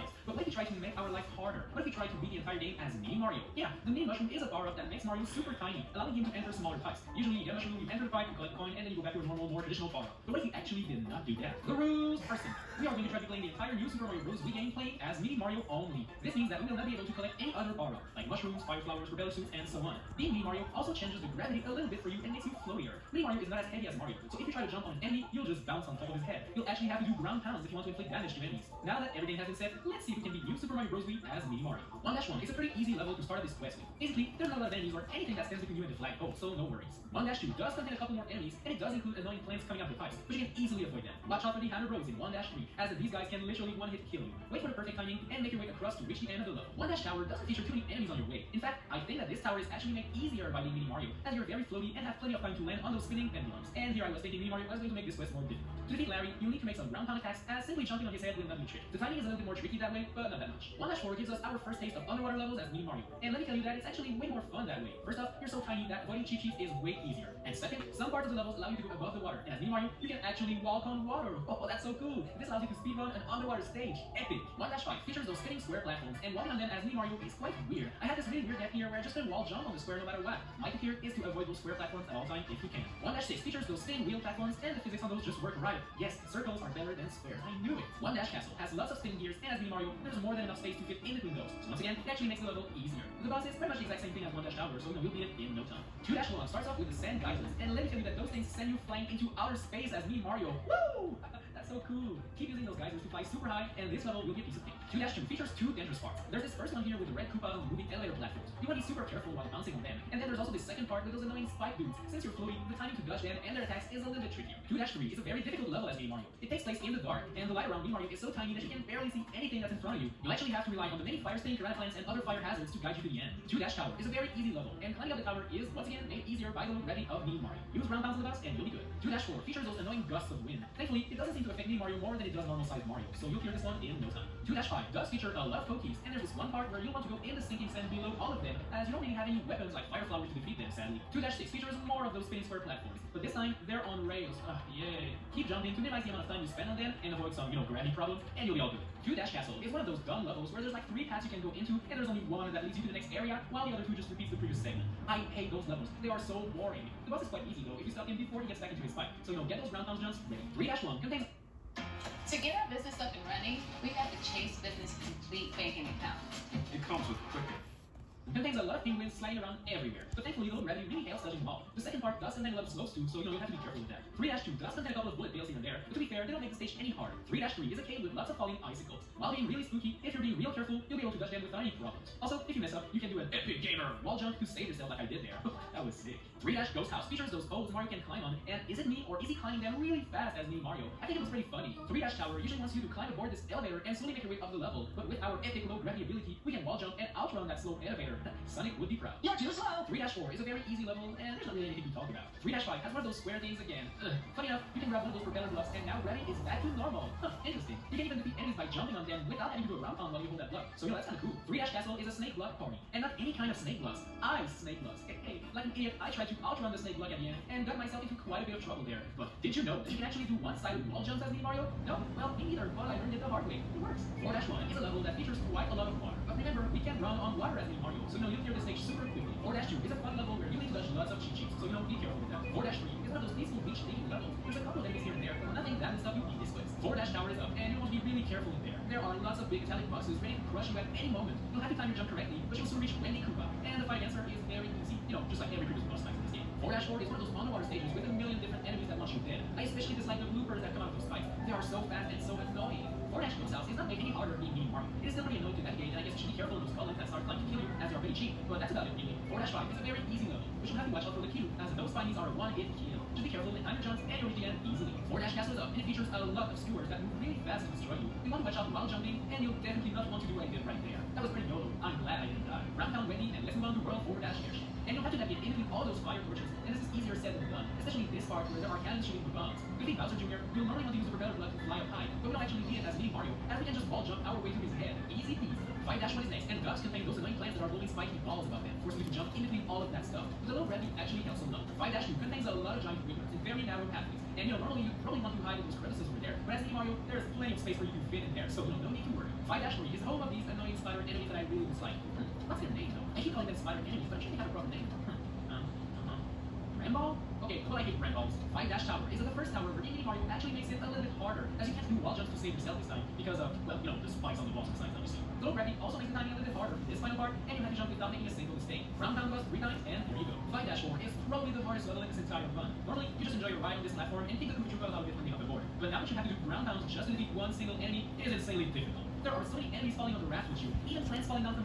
lives. But what if we try to make our life harder? What if we try to beat the entire game as Mini Mario? Yeah, the Mini Mushroom is a power-up that makes Mario super tiny, allowing him to enter smaller pipes. Usually you get a mushroom, you enter the pipe, you collect a coin, and then you go back to your normal, more traditional power-up. But what if we actually did not do that? The rules are simple. We are going to try to play the entire new Super Mario Bros. Wii game playing as Mini Mario only. This means that we will not be able to collect any other power-up, like mushrooms, fire flowers, propeller suits, and so on. Being Mini Mario also changes the gravity a little bit for you and makes you floatier. Mini Mario is not as heavy as Mario, so if you try to jump on an enemy, you'll just bounce on top of his head. You'll actually have to do ground pounds if you want to inflict damage to enemies. Now that everything has been said, let's see if we can beat new Super Mario Bros. Wii as Mini Mario. 1-1 is a pretty easy level to start this quest with. Basically, there's not a lot of enemies or anything that stands between you and the flagpole, so no worries. 1-2 does contain a couple more enemies, and it does include annoying plants coming out the pipes, but you can easily avoid them. Watch out for the Hammer Bros in 1-3, as these guys can literally one-hit kill you. Wait for the perfect timing, and make your way across to reach the end of the level. 1-Tower doesn't feature too many enemies on your way. In fact, I think that this tower is actually made easier by being Mini Mario, as you're very floaty and have plenty of time to land on those spinning pendulums. And here I was thinking Mini Mario was going to make this quest more difficult. To defeat Larry, you'll need to make some ground pound attacks, as simply jumping on his head will not be tricky. The timing is a little bit more tricky that way, but not that much. 1-4 gives us our first taste of underwater levels as Mini Mario, and let me tell you that it's actually way more fun that way. First off, you're so tiny that avoiding cheat sheets is way easier. And second, some parts of the levels allow you to go above the water, and as Mini Mario, you can actually walk on water. Oh, that's so cool! This allows you to speedrun an underwater stage. Epic! 1-5 features those spinning square platforms, and walking on them as Mini Mario is quite weird. I had this really weird gap here where I just couldn't wall jump on the square no matter what. My tip here is to avoid those square platforms at all times if you can. 1-6 features those spinning wheel platforms, and the physics on those just work right. Yes, circles are better than squares. I knew it. 1-Castle has lots of spinning gears, and as Mini Mario, there's more than enough space to fit in between those. So once again, it actually makes the level easier. The boss is pretty much the exact same thing as 1-Tower, so you'll beat it in no time. 2-1 starts off with the sand geysers, and let me tell you that those things send you flying into outer space as Mini Mario. Woo! That's so cool. Keep using those geysers to fly super high, and this level will be a piece of cake. 2-2 features two dangerous parts. There's this first one here with the red Koopa moving elevator platforms. You want to be super careful while bouncing on them. And then there's also the second part with those annoying spike dudes. Since you're floating, the timing to dodge them and their attacks is a little bit trickier. 2-3 is a very difficult level as Mini Mario. It takes place in the dark, and the light around Mini Mario is so tiny that you can barely see anything that's in front of you. You'll actually have to rely on the many fire spinning piranha plants and other fire hazards to guide you to the end. 2-Tower is a very easy level, and climbing up the tower is once again made easier by the low gravity of Mini Mario. Use ground pounds on the boss and you'll be good. 2-4 features those annoying gusts of wind. Thankfully, it doesn't seem to affect Mini Mario more than it does normal sized Mario, so you'll clear this one in no time. 2-5 does feature a lot of pokies, and there's this one part where you'll want to go in the sinking sand below all of them, as you don't really have any weapons like fire flowers to defeat them, sadly. 2-6 features more of those spinning square platforms, but this time they're on rails. Yay. Keep jumping to minimize the amount of time you spend on them and avoid some, gravity problems, and you'll be all good. 2-Castle is one of those dumb levels where there's like 3 paths you can go into, and there's only one that leads you to the next area, while the other 2 just repeats the previous segment. I hate those levels. They are so boring. The boss is quite easy though if you stop him before he gets back into his fight. So get those ground pound jumps ready. 3-1 contains. To get our business up and running, we have the Chase Business Complete banking account. It comes with Quicken. Contains a lot of penguins flying around everywhere, but thankfully low gravity really helps dodging them all. The second part does contain a lot of slopes too, so you'll have to be careful with that. 3-2 does contain a couple of bullet bills here and there, but to be fair, they don't make the stage any harder. 3-3 is a cave with lots of falling icicles. While being really spooky, if you're being real careful, you'll be able to dodge them without any problems. Also, if you mess up, you can do an epic gamer wall jump to save yourself like I did there. That was sick. 3-Ghost House features those poles Mario can climb on, and is it me or is he climbing them really fast as Mini Mario? I think it was pretty funny. 3-Tower usually wants you to climb aboard this elevator and slowly make your way up the level, but with our epic low gravity ability, we can wall jump and outrun that slow elevator. Sonic would be proud. You're too slow! 3-4 is a very easy level, and there's not really anything to talk about. 3-5 has one of those square things again. Funny enough, you can grab one of those propeller blocks, and now gravity is back to normal. Interesting. You can even defeat enemies by jumping on them without having to do a round pound while you hold that block. So that's kinda cool. 3-Castle is a snake block party, and not any kind of snake blocks. Ice snake blocks. Hey, like an idiot, I tried to outrun the snake block at the end, and got myself into quite a bit of trouble there. But did you know that you can actually do one-sided wall jumps as Mini Mario? No? Well, me neither, but I learned it the hard way. It works. 4-1 is a level that features quite a lot of water. But remember, we can run on water as Mini Mario, so you'll clear the stage super quickly. 4-2 is a fun level where you need to dodge lots of cheat sheets, so be careful with that. 4-3 is one of those peaceful beach themed levels. There's a couple of enemies here and there, but nothing that will stop you in this place. 4-Tower is up, and you want to be really careful in there. There are lots of big metallic boxes ready to crush you at any moment. You'll have to time your jump correctly, but you'll soon reach Wendy Koopa. And the fight answer is very easy, just like every previous boss fight in this game. 4-4 is one of those underwater stages with a million different enemies that want you dead. I especially dislike the bloopers that come out of those fights. They are so fast and so annoying. 4-Ghost House is not made any harder being Mini Mario. It is still pretty annoying to navigate, and I guess you should be careful of those columns that start trying to kill you as they are pretty cheap, but that's about it really. 4-5 is a very easy level, but you'll have to watch out for the Q, as those spinies are a one-hit kill. Just be careful and time your jumps and you'll reach the end easily. 4-Castle is up, and it features a lot of skewers that move really fast to destroy you. You want to watch out while jumping, and you'll definitely not want to do what I did right there. That was pretty YOLO. I'm glad I didn't die. Round pound Wendy, and let's move on to World 4-Airship. And you'll have to navigate in between all those fire torches, and this is easier said than done, especially this part where there are cannons shooting through bombs. With Bowser Jr., you'll normally want to use the propeller block to fly up high, but we don't actually need it as Mini Mario, as we can just wall jump our way to his head. Easy peasy. 5-1 is next, and ducks contain those annoying plants that are blowing spiky balls about them, forcing you to jump in between all of that stuff. But the low gravity actually helps a lot. 5-2 contains a lot of giant wiggles in very narrow pathways, and normally you probably want to hide in those crevices over there, but as Mini Mario, there's plenty of space for you to fit in there, so no need to worry. 5-3 is home of these annoying spider enemies that I really dislike. What's their name though? I keep calling them spider enemies, but I'm sure they have a proper name. Ramball? Okay, well I hate Ramballs. 5-Tower is the first tower where New Mario actually makes it a little bit harder, as you can't do wall jumps to save yourself this time, because of, well, you know, the spikes on the walls and sides, obviously. Low gravity also makes the timing a little bit harder for this final part, and you have to jump without making a single mistake. Round down bus 3 times, and here you go. 5-4 is probably the hardest level in this entire run. Normally, you just enjoy your ride on this platform and think the Koopa Troopa a little bit from the other board. But now that you have to do ground pounds just to defeat one single enemy, it is insanely difficult. There are so many enemies falling on the raft with you, even plants falling down from